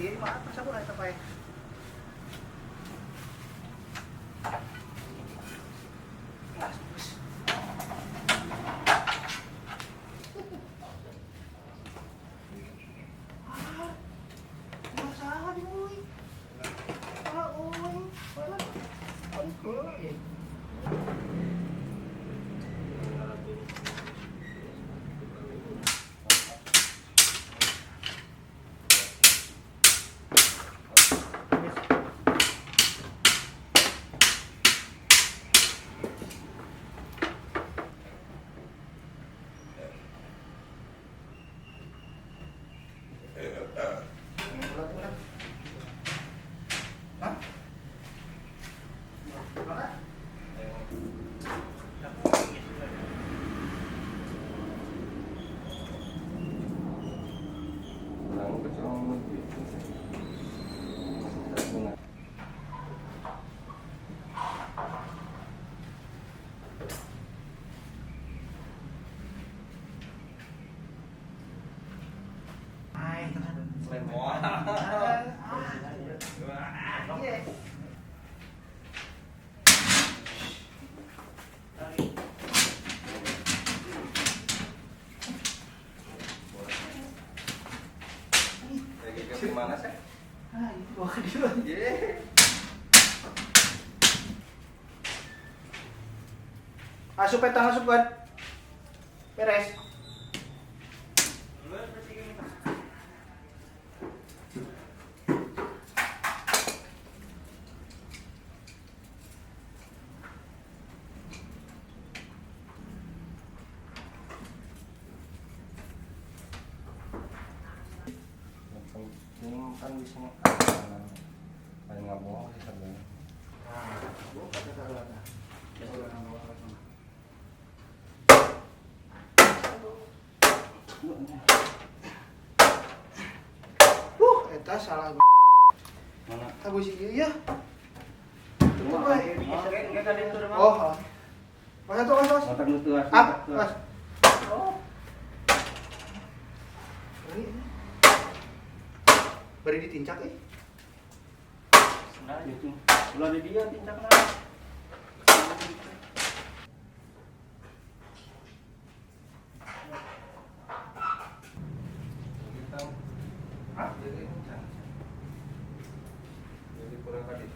Iya, maaf, masa ko ito pa eh. Gimana sih? Ah, itu bawa ke dia. Asup petang asup kan. Beres. Ini kan bisa makan. Paling nggak bohong sih sebenarnya. Eta salah. Mana? Tahu sih ya. Cuma Oh. Mas tuh mas. Matak lu tuh. Mas. Oh. Ini. Bari ditincak eh. Nah, itu. Ulah di dia tincakna. Hah? Jadi kurang tadi.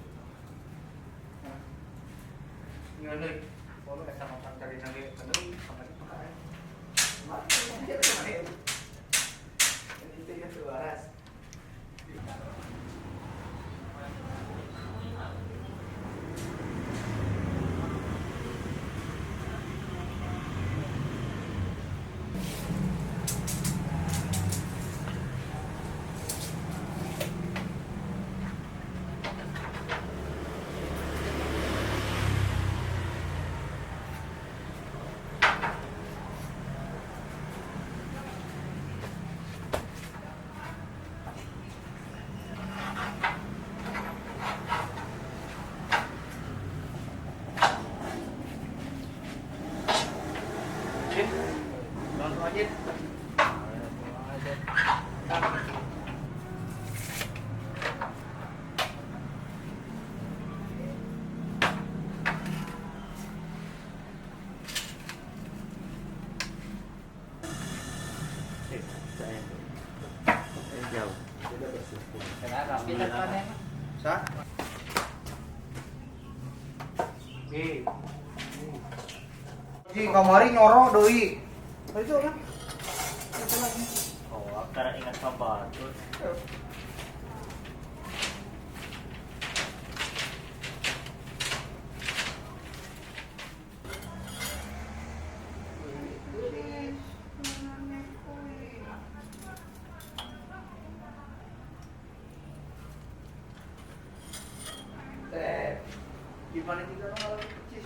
Ngene. Kalau eta makan cari nage teuing sampai pakai. Mati dia kemarin. Ini dia tuh waras. Langsung aja. Jauh. Sa? Oke. Ji kamari nyoro deui. Itu kan? Itu lagi. Oh, karena ingat kabar. Gimana juga kalau percis.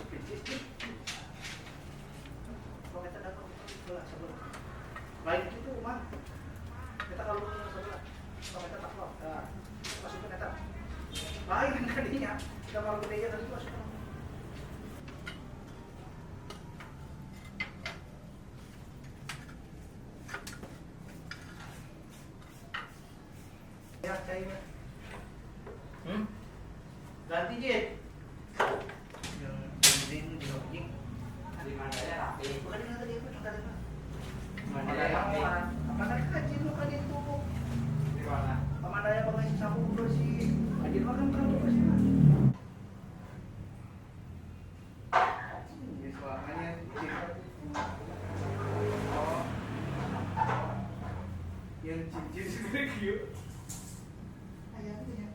Kalau kita dapat sebelah. Lain itu mah. Kita kalau sebelah. Kalau kita tak loh. Nah, masukin kita. Lain tadinya. Kita kalau gede ya tadi masuk. Ya, berak cairnya. Hmm? Ganti Jit. Yang benzin di logik. Di mana ya rapi? Bukan yang tadi apa? Tadi apa? Mana Ada ya yang rapi? orang. Apa tadi kajin lo kan itu? Di mana? Pemandaya pengisi sapu bersih. Kajin makan berapa bersih mas? Ini suaranya oh, yang cincin segede cute. Ayam itu ya.